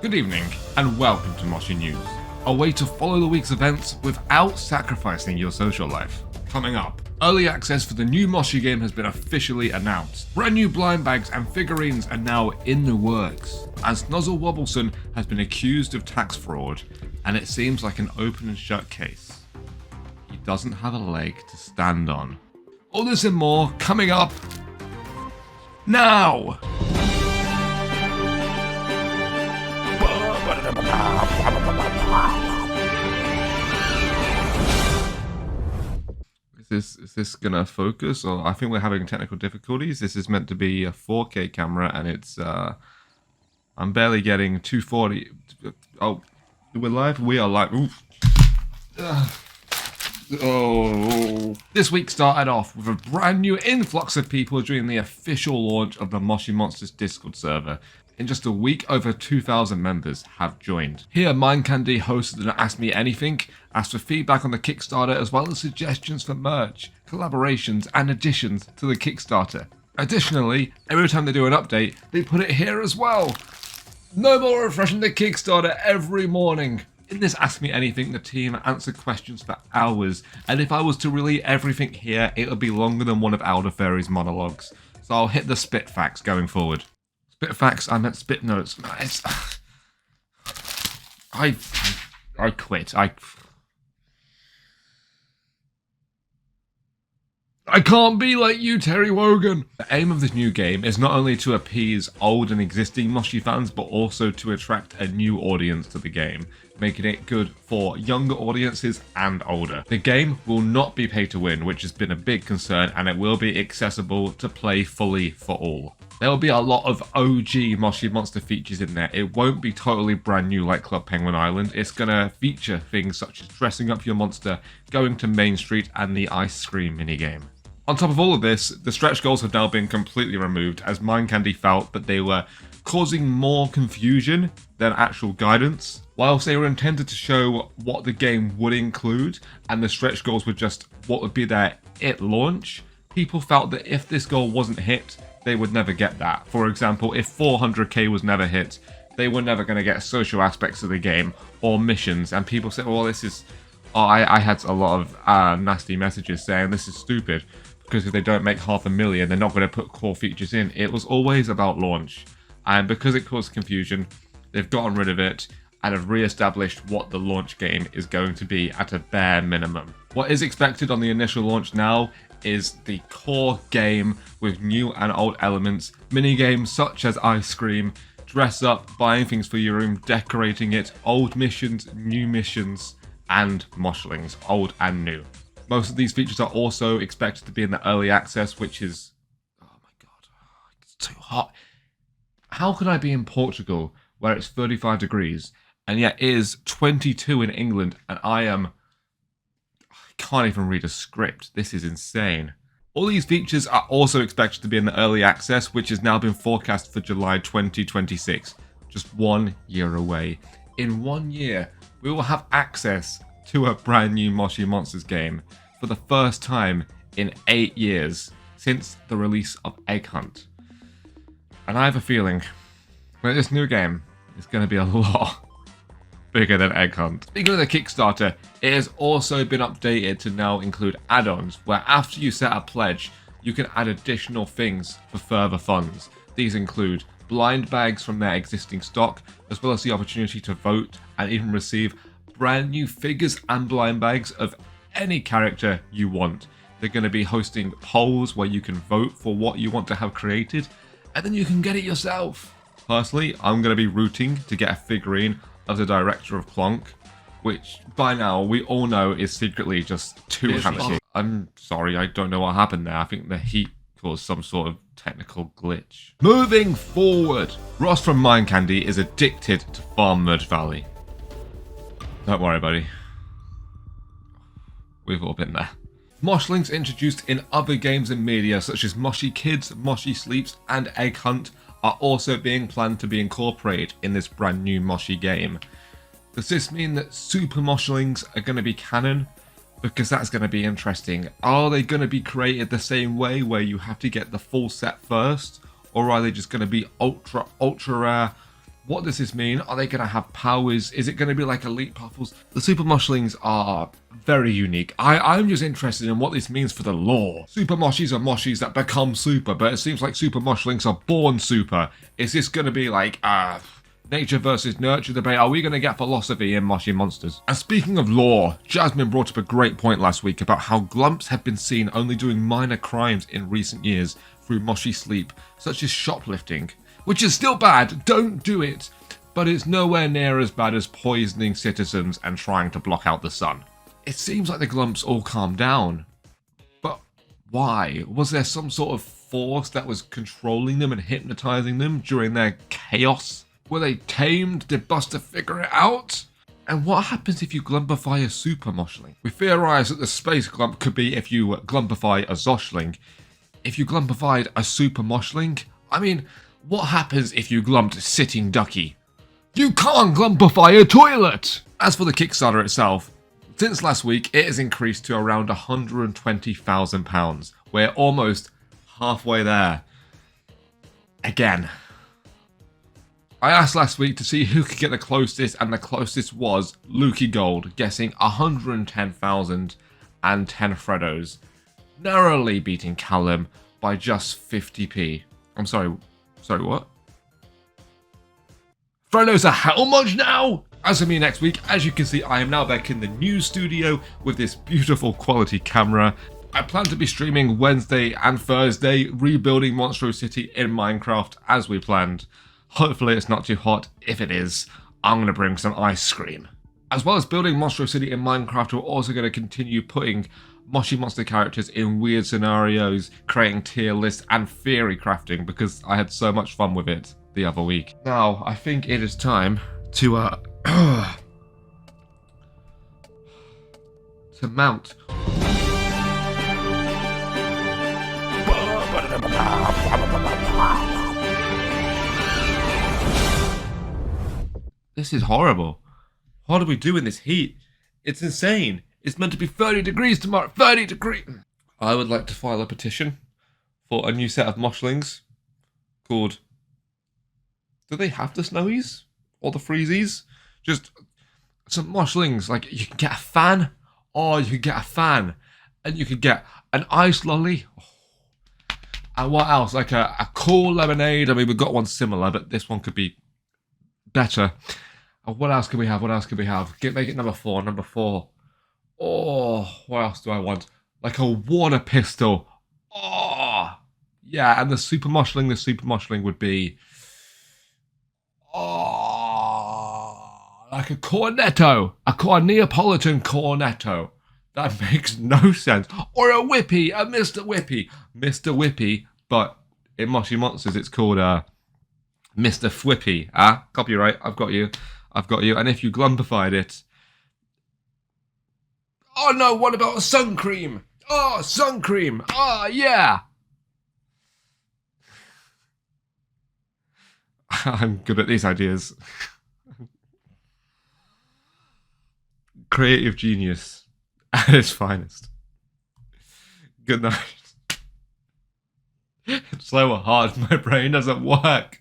Good evening, and welcome to Moshi News, a way to follow the week's events without sacrificing your social life. Coming up, early access for the new Moshi game has been officially announced. Brand new blind bags and figurines are now in the works, and Snuzzle Wobbleson has been accused of tax fraud, and it seems like an open and shut case. He doesn't have a leg to stand on. All this and more coming up now! Is this gonna focus, or I think we're having technical difficulties. This is meant to be a 4K camera, and it's I'm barely getting 240. Oh, we're live. We are live. Oof. Oh. This week started off with a brand new influx of people during the official launch of the Moshi Monsters Discord server. In just a week, over 2,000 members have joined. Here, Mindcandy hosted an Ask Me Anything, asked for feedback on the Kickstarter, as well as suggestions for merch, collaborations, and additions to the Kickstarter. Additionally, every time they do an update, they put it here as well. No more refreshing the Kickstarter every morning. In this Ask Me Anything, the team answered questions for hours, and if I was to relay everything here, it would be longer than one of Elder Fairy's monologues. So I'll hit the spit facts going forward. Spit facts, I meant spit notes. I quit. I can't be like you, Terry Wogan. The aim of this new game is not only to appease old and existing Moshi fans, but also to attract a new audience to the game, making it good for younger audiences and older. The game will not be pay to win, which has been a big concern, and it will be accessible to play fully for all. There will be a lot of OG Moshi Monster features in there. It won't be totally brand new like Club Penguin Island. It's going to feature things such as dressing up your monster, going to Main Street, and the ice cream minigame. On top of all of this, the stretch goals have now been completely removed, as Mindcandy felt that they were causing more confusion than actual guidance. Whilst they were intended to show what the game would include, and the stretch goals were just what would be there at launch, people felt that if this goal wasn't hit, they would never get that. For example, if 400k was never hit, they were never going to get social aspects of the game or missions, and people said, well, this is... I had a lot of nasty messages saying this is stupid, because if they don't make 500,000, they're not going to put core features in. It was always about launch, and because it caused confusion, they've gotten rid of it and have re-established what the launch game is going to be at a bare minimum. What is expected on the initial launch now is the core game with new and old elements, mini-games such as ice cream, dress up, buying things for your room, decorating it, old missions, new missions, and Moshlings, old and new. Most of these features are also expected to be in the early access, which is... oh my god, it's too hot. How could I be in Portugal where it's 35 degrees and yet it is 22 in England and I can't even read a script. This is insane. All these features are also expected to be in the early access, which has now been forecast for July 2026, just 1 year away. In 1 year, we will have access to a brand new Moshi Monsters game for the first time in 8 years since the release of Egg Hunt. And I have a feeling that this new game is going to be a lot bigger than Egg Hunt. Speaking of the Kickstarter, it has also been updated to now include add-ons, where after you set a pledge, you can add additional things for further funds. These include blind bags from their existing stock, as well as the opportunity to vote and even receive brand new figures and blind bags of any character you want. They're going to be hosting polls where you can vote for what you want to have created, and then you can get it yourself. Personally, I'm going to be rooting to get a figurine of the director of Clonk, which by now we all know is secretly just too handsome. I'm sorry, I don't know what happened there. I think the heat caused some sort of technical glitch. Moving forward, Ross from Mindcandy is addicted to Farm Merge Valley. Don't worry, buddy. We've all been there. Moshlings introduced in other games and media such as Moshi Kids, Moshi Sleeps, and Egg Hunt are also being planned to be incorporated in this brand new Moshi game. Does this mean that Super Moshlings are going to be canon? Because that's going to be interesting. Are they going to be created the same way where you have to get the full set first? Or are they just going to be ultra rare What does this mean? Are they going to have powers? Is it going to be like Elite Puffles? The Super Moshlings are very unique. I'm just interested in what this means for the lore. Super Moshis are Moshis that become super, but it seems like Super Moshlings are born super. Is this going to be like, nature versus nurture debate? Are we going to get philosophy in Moshi Monsters? And speaking of lore, Jasmine brought up a great point last week about how Glumps have been seen only doing minor crimes in recent years through Moshi sleep, such as shoplifting. Which is still bad, don't do it, but it's nowhere near as bad as poisoning citizens and trying to block out the sun. It seems like the Glumps all calmed down, but why? Was there some sort of force that was controlling them and hypnotizing them during their chaos? Were they tamed? Did Buster figure it out? And what happens if you Glumpify a Super Moshling? We theorize that the Space Glump could be if you Glumpify a Zoshling. If you Glumpified a Super Moshling, I mean, what happens if you glumped Sitting Ducky? You can't Glumpify a toilet! As for the Kickstarter itself, since last week it has increased to around £120,000. We're almost halfway there. Again. I asked last week to see who could get the closest, and the closest was Lukey Gold, guessing 110,000 and 10 Freddos, narrowly beating Callum by just 50p. I'm sorry, what? Freddos are how much now? As for me next week, as you can see, I am now back in the new studio with this beautiful quality camera. I plan to be streaming Wednesday and Thursday, rebuilding Monstro City in Minecraft as we planned. Hopefully it's not too hot. If it is, I'm going to bring some ice cream. As well as building Monstro City in Minecraft, we're also going to continue putting Moshi Monster characters in weird scenarios, creating tier lists and theory crafting because I had so much fun with it the other week. Now, I think it is time to to mount. This is horrible. What do we do in this heat? It's insane. It's meant to be 30 degrees tomorrow. 30 degrees. I would like to file a petition for a new set of Moshlings called... Do they have the Snowies? Or the Freezies? Just some Moshlings. Like, you can get a fan. Oh, you could get a fan. And you could get an ice lolly. Oh. And what else? Like a cool lemonade. I mean, we've got one similar, but this one could be better. And what else can we have? What else can we have? Make it number 4. Number 4. Oh, what else do I want? Like a water pistol. Oh, yeah. And the Super Moshling would be... Oh, like a cornetto. A Neapolitan cornetto. That makes no sense. Or a Whippy. A Mr. Whippy. Mr. Whippy. But in Moshi Monsters, it's called Mr. Fwippy. Copyright. I've got you. I've got you. And if you glumpified it... Oh no, what about a sun cream? Oh, sun cream. Oh, yeah. I'm good at these ideas. Creative genius at its finest. Good night. It's slow or hard, my brain doesn't work.